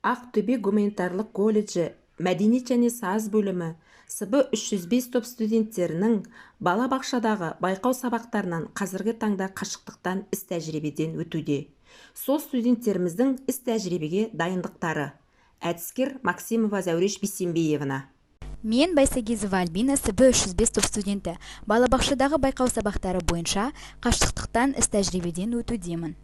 Ақтөбе гуманитарлық колледжі, мәдениет және саз бөлімі, СБ 305 топ студенттерінің балабақшадағы байқау сабақтарынан қазіргі таңда қашықтықтан іс тәжірибеден өтуде. Сол студенттеріміздің іс тәжірибеге дайындықтары. Әдіскер Максимова Зәуреш Бейсенбиевна. Мен Байсагизова Альбина, СБ 305 топ студенті. Балабақшадағы байқау сабақтары бойынша қашықтықтан іс тәжірибеден өтудемін.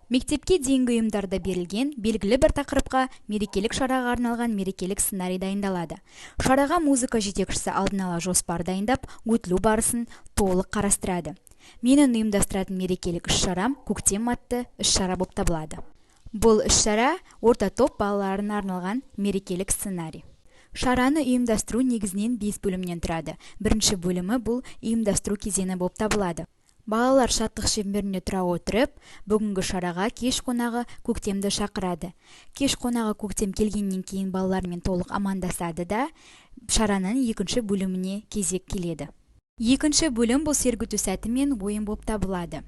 Мектепке дейінгі ұйымдарда берілген белгілі бір тақырыпқа мерекелік шараға арналған мерекелік сценарий дайындалады. Шараға музыка жетекшісі алдын ала жоспар дайындап, өтілу барысын толық қарастырады. Менің ұйымдастыратын мерекелік іс-шарам көктем атты іс-шара болып табылады. Бұл іс-шара орта топ балаларына арналған мерекелік сценарий. Шараны ұйымдастыру негізінен 5 бөлімнен тұрады. Бірінші бөлімі бұл ұйымдастыру кезеңі болып табылады. Балалар шаттық шеңберінде тұра отырып, бүгінгі шараға кеш қонағы көктемді шақырады. Кеш қонағы көктем келгеннен кейін балалармен толық амандасады да, шараның екінші бөліміне кезек келеді. Екінші бөлім бұл сергіту сәті мен ойын болып табылады.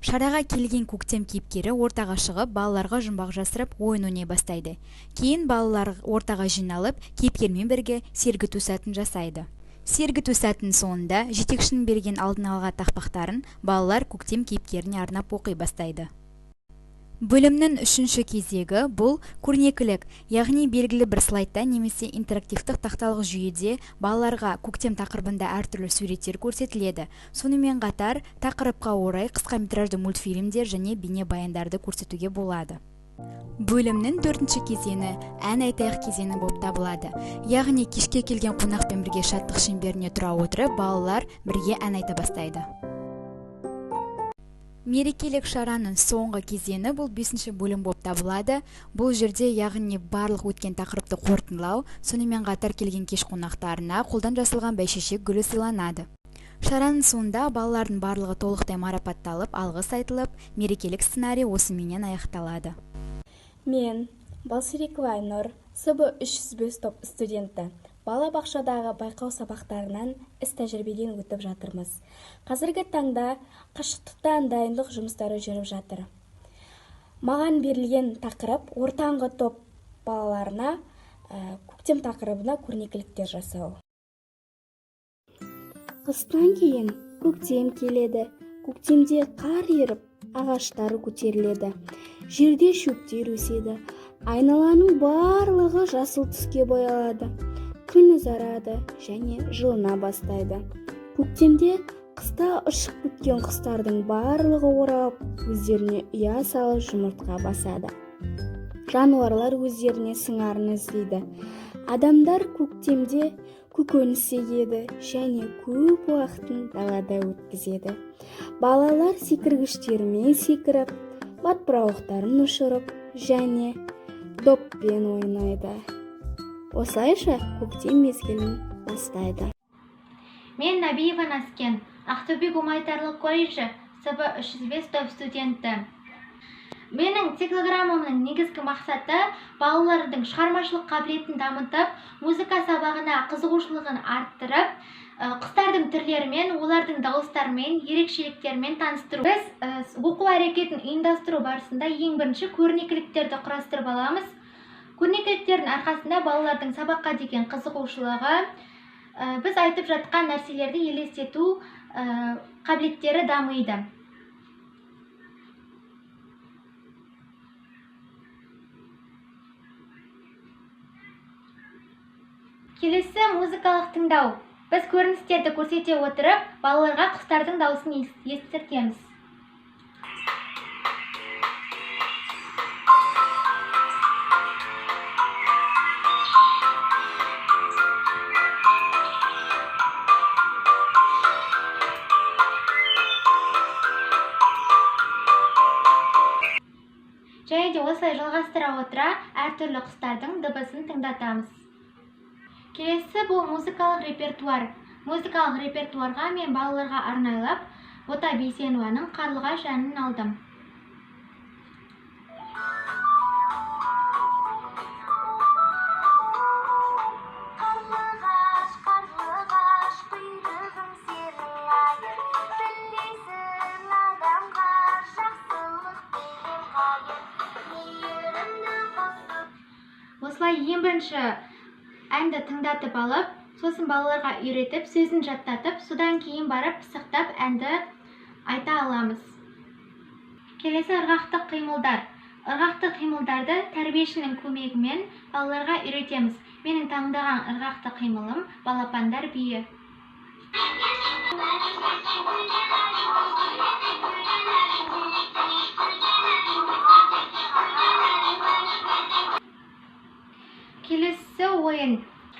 Шараға келген көктем кейіпкері ортаға шығып, балаларға жұмбақ жасырып, ойын ойнай бастайды. Кейін балалар ортаға жиналып, кейіпкермен бірге сергіту сәтін жасайды. Сергіту сәтінің соңында жетекшінің берген алдын алға тақпақтарын балалар көктем кейіпкеріне арнап оқи бастайды. Бөлімнің үшінші кезегі бұл көрнекілік, яғни белгілі бір слайдта немесе интерактивтік тақталық жүйеде балаларға көктем тақырыбында әртүрлі суреттер көрсетіледі. Сонымен қатар тақырыпқа орай қысқаметражды мультфильмдер және бейнебаяндарды көрсетуге болады. Бөлімнің төртінші кезеңі ән айтайық кезеңі болып табылады. Яғни кешке келген қонақпен бірге шаттық шеңберіне тұра отырып, балалар бірге ән айта бастайды. Мерекелік шараның соңғы кезеңі бұл 5-ші бөлім болып табылады. Бұл жерде яғни барлық өткен тақырыпты қорытындылау, сонымен қатар келген кеш қонақтарына қолдан жасалған бәйшешек гүлі сыйланады. Шараның соңында балалардың барлығы толықтай марапатталып, алғыс айтылып, мерекелік сценарий осыменен аяқталады. Мен Балсерикова Айнұр, СБ 305 топ студенті. Балабақшадағы байқау сабақтарынан іс тәжірибеден өтіп жатырмыз. Қазіргі таңда қашықтықтан дайындық жұмыстары жүріп жатыр. Маған берілген тақырып ортаңғы топ балаларына көктем тақырыбына көрнекіліктер жасау. Қыстан кейін көктем келеді. Көктемде қар еріп, ағаштар көтеріледі. Жерде шөптер өседі. Айналаның барлығы жасыл түске боялады. Күн ұзарады және жылына бастайды. Көктемде қыста ұшып кеткен құстардың барлығы оралып, өздеріне ұя салып жұмыртқа басады. Жануарлар өздеріне сыңарын іздейді. Адамдар көктемде көкөніс егеді және көп уақытын далада өткізеді. Балалар секіргіштермен секіріп, батпырауықтарын ұшырып және доппен ойнайды. Осылайша көктем мезгілін бастайды. Мен Набиева Наскен, Ақтөбе гуманитарлық колледжі СБ 305 топ студенті. Менің циклограммамның негізгі мақсаты балалардың шығармашылық қабілетін дамытып, музыка сабағына қызығушылығын арттырып, құстардың түрлерімен, олардың дауыстарымен, ерекшеліктерімен таныстыру. Біз оқу әрекетін ұйымдастыру барысында ең бірінші көрнекіліктерді құрастырып аламыз. Көрнекіліктердің арқасында балалардың сабаққа деген қызығушылығы, біз айтып жатқан нәрселерді елестету қабілеттері дамиды. Келесі музыкалық тыңдау. Біз көріністерді көрсете отырып, балаларға құстардың дауысын естіртеміз. Және де осылай жалғастыра отыра, әртүрлі құстардың дыбысын тыңдатамыз. Келесі бұл музыкалық репертуар. Музыкалық репертуарға мен балаларға арнайлап, Бота Бейсенованың Қарлығаш әнін алдым. оларға ең бірінші әнді тыңдатып алып, сосын балаларға үйретіп, сөзін жаттатып, содан кейін барып пысықтап әнді айта аламыз. Келесі ырғақтық қимылдар. Ырғақтық қимылдарды тәрбиешінің көмегімен балаларға үйретеміз. Менің таңдаған ырғақтық қимылым балапандар биі. Келесі ойын.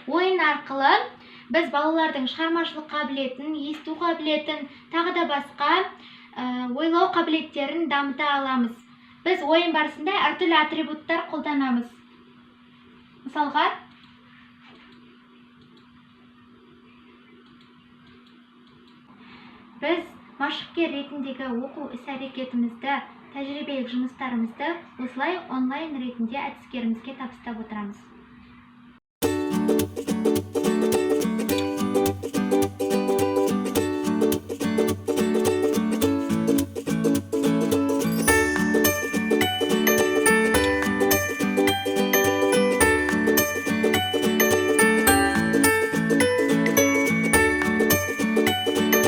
Ойын арқылы біз балалардың шығармашылық қабілетін, есту қабілетін, тағы да басқа ойлау қабілеттерін дамыта аламыз. Біз ойын барысында әртүрлі атрибуттар қолданамыз. Мысалға, біз машықкер ретіндегі оқу іс-әрекетімізді, тәжірибелік жұмыстарымызды осылай онлайн ретінде әдіскерімізге табыстап отырамыз.